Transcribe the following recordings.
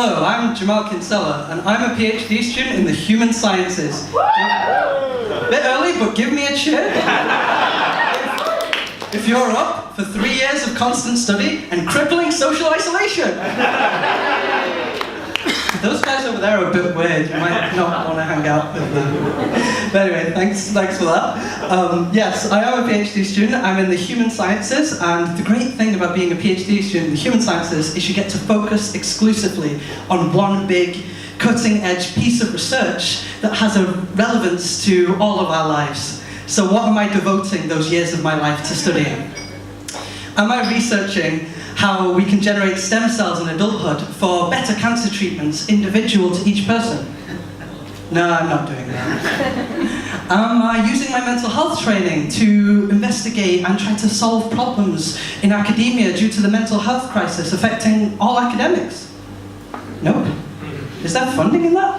Hello, I'm Jamal Kinsella, and I'm a PhD student in the human sciences. A bit early, but give me a cheer. If you're up for 3 years of constant study and crippling social isolation. Those guys over there are a bit weird. You might not want to hang out with them. But anyway, thanks for that. Yes, I am a PhD student. I'm in the human sciences, and the great thing about being a PhD student in the human sciences is you get to focus exclusively on one big, cutting-edge piece of research that has a relevance to all of our lives. So what am I devoting those years of my life to studying? Am I researching how we can generate stem cells in adulthood for better cancer treatments individual to each person? No, I'm not doing that. Am I using my mental health training to investigate and try to solve problems in academia due to the mental health crisis affecting all academics? Nope. Is there funding in that?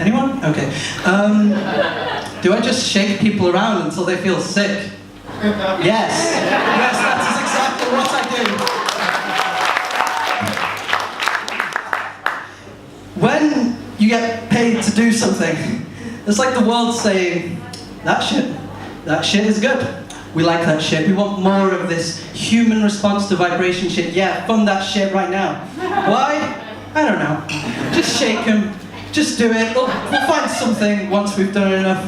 Anyone? Okay. Do I just shake people around until they feel sick? Yes. Yes, that's exactly what I do. When you get paid to do something, it's like the world saying, that shit is good. We like that shit. We want more of this human response to vibration shit. Yeah, fund that shit right now. Why? I don't know. Just shake them. Just do it. We'll find something once we've done enough.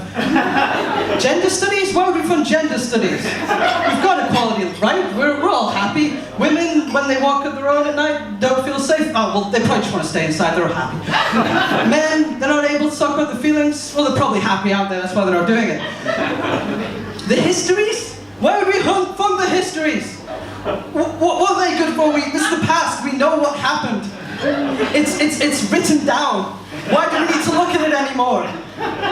Gender studies? Why would we fund gender studies? We've got equality, right? We're all happy. Women, when they walk up their own at night, don't feel safe. Oh, well, they probably just want to stay inside. They're happy. Men, they're not able to talk about their feelings. Well, they're probably happy out there. That's why they're not doing it. The histories? Why would we fund the histories? What are they good for? This is the past. We know what happened. It's written down. Why do we need to look at it anymore?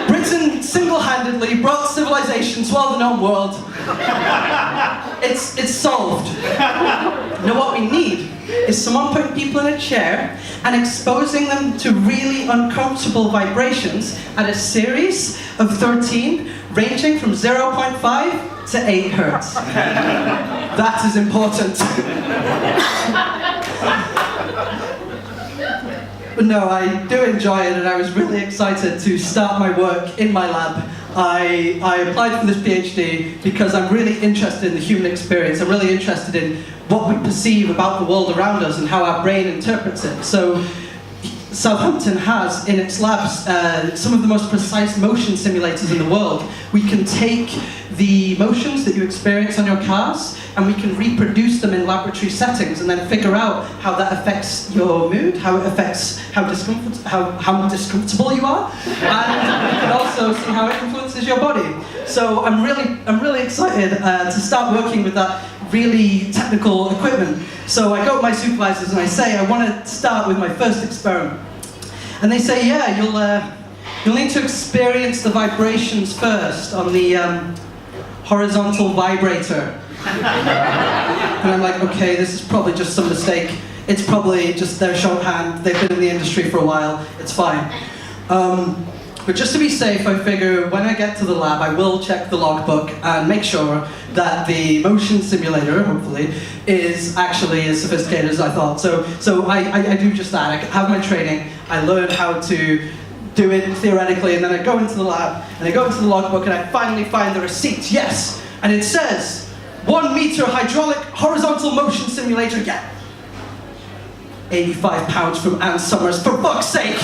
Britain single-handedly brought civilization to all the known world. It's solved. Now what we need is someone putting people in a chair and exposing them to really uncomfortable vibrations at a series of 13 ranging from 0.5 to 8 hertz. That is important. But no, I do enjoy it, and I was really excited to start my work in my lab. I applied for this PhD because I'm really interested in the human experience. I'm really interested in what we perceive about the world around us and how our brain interprets it. So Southampton has in its labs some of the most precise motion simulators in the world. We can take the motions that you experience on your cars and we can reproduce them in laboratory settings and then figure out how that affects your mood, how it affects how discomfortable you are, and we can also see how it influences your body. So I'm really excited to start working with that really technical equipment. So I go to my supervisors and I say, I want to start with my first experiment. And they say, yeah, you'll need to experience the vibrations first on the horizontal vibrator. And I'm like, okay, this is probably just some mistake. It's probably just their shorthand. They've been in the industry for a while. It's fine. But just to be safe, I figure when I get to the lab, I will check the logbook and make sure that the motion simulator, hopefully, is actually as sophisticated as I thought. So I do just that. I have my training, I learn how to do it theoretically, and then I go into the lab, and I go into the logbook, and I finally find the receipt, yes! And it says, 1 meter hydraulic horizontal motion simulator, yeah. £85 from Ann Summers, for fuck's sake!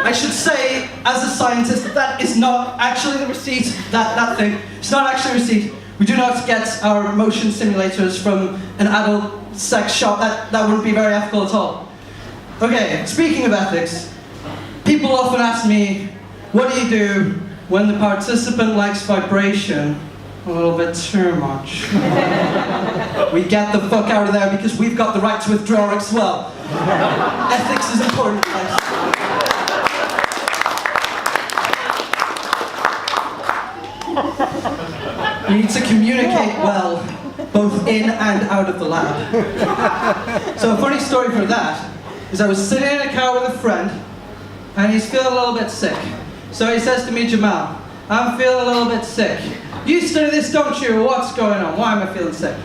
I should say, as a scientist, that is not actually the receipt, that thing. It's not actually a receipt. We do not get our motion simulators from an adult sex shop. That wouldn't be very ethical at all. Okay, speaking of ethics, people often ask me, what do you do when the participant likes vibration a little bit too much? We get the fuck out of there because we've got the right to withdraw as well. Ethics is important, guys. You need to communicate well, both in and out of the lab. So a funny story for that is I was sitting in a car with a friend, and he's feeling a little bit sick. So he says to me, Jamal, I'm feeling a little bit sick. You study this, don't you? What's going on? Why am I feeling sick?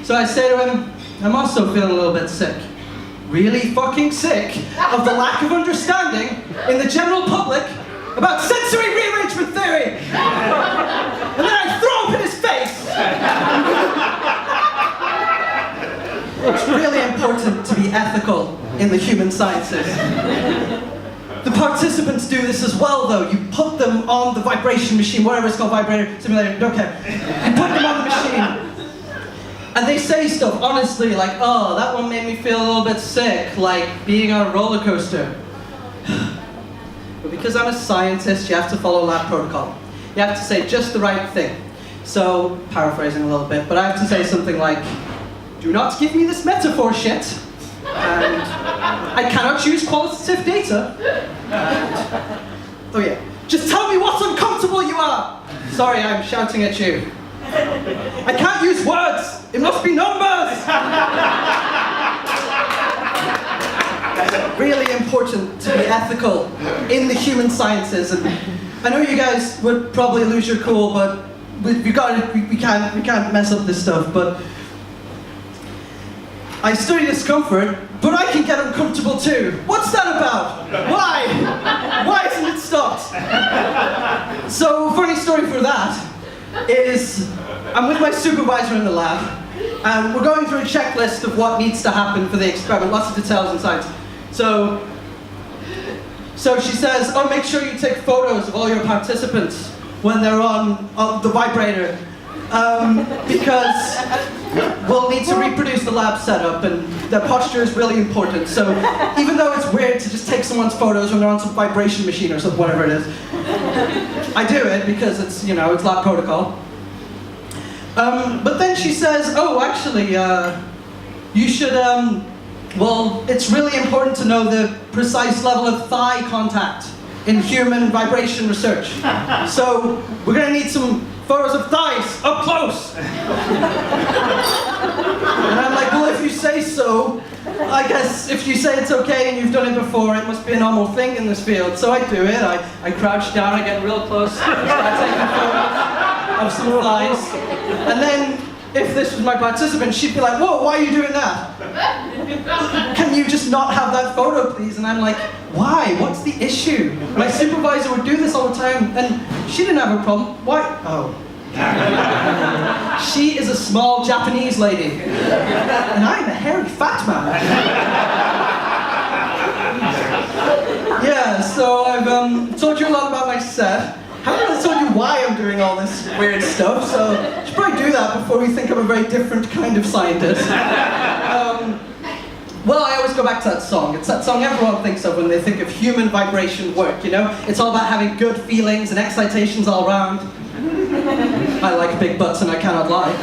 So I say to him, I'm also feeling a little bit sick. Really fucking sick of the lack of understanding in the general public about sensory rearrangement theory. And then I throw up in his face. It's really important to be ethical in the human sciences. The participants do this as well, though. You put them on the vibration machine, whatever it's called, vibrator, simulator, don't care. You put them on the machine. And they say stuff, honestly, like, oh, that one made me feel a little bit sick, like being on a roller coaster. But because I'm a scientist, you have to follow lab protocol. You have to say just the right thing. So, paraphrasing a little bit, but I have to say something like, do not give me this metaphor shit, and I cannot choose qualitative data. Oh yeah, just tell me what uncomfortable you are. Sorry, I'm shouting at you. I can't use words! It must be numbers! Really important to be ethical in the human sciences. And I know you guys would probably lose your cool, but we can't mess up this stuff. But I study discomfort, but I can get uncomfortable too. What's that about? Why? Why isn't it stopped? So, funny story for that is I'm with my supervisor in the lab, and we're going through a checklist of what needs to happen for the experiment, lots of details and science. So she says, oh, make sure you take photos of all your participants when they're on the vibrator, because we'll need to reproduce the lab setup, and their posture is really important. So even though it's weird to just take someone's photos when they're on some vibration machine or something, whatever it is, I do it because it's, you know, it's lab protocol. But then she says, oh, actually, you should, well, it's really important to know the precise level of thigh contact in human vibration research. So we're going to need some photos of thighs up close. And I'm like, well, if you say so, I guess if you say it's okay and you've done it before, it must be a normal thing in this field. So I do it. I crouch down, I get real close, start taking photos of some thighs. And then, if this was my participant, she'd be like, whoa, why are you doing that? Can you just not have that photo, please? And I'm like, why? What's the issue? My supervisor would do this all the time, and she didn't have a problem. Why? Oh. She is a small Japanese lady, and I'm a hairy fat man. Yeah, so I've told you a lot about my set. I haven't really told you why I'm doing all this weird stuff, so I should probably do that before we think I'm a very different kind of scientist. Well, I always go back to that song. It's that song everyone thinks of when they think of human vibration work, you know? It's all about having good feelings and excitations all around. I like big butts and I cannot lie.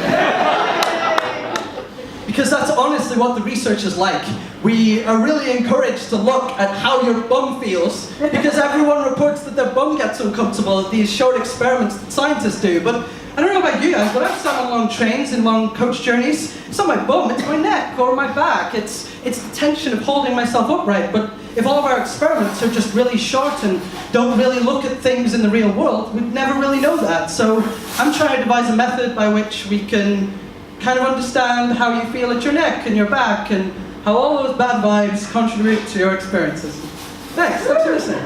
Because that's honestly what the research is like. We are really encouraged to look at how your bum feels, because everyone reports that their bum gets uncomfortable at these short experiments that scientists do. But I don't know about you guys, but I've sat on long trains and long coach journeys. It's not my bum, it's my neck or my back. It's the tension of holding myself upright. But if all of our experiments are just really short and don't really look at things in the real world, we'd never really know that. So I'm trying to devise a method by which we can kind of understand how you feel at your neck and your back, and how all those bad vibes contribute to your experiences. Thanks for listening.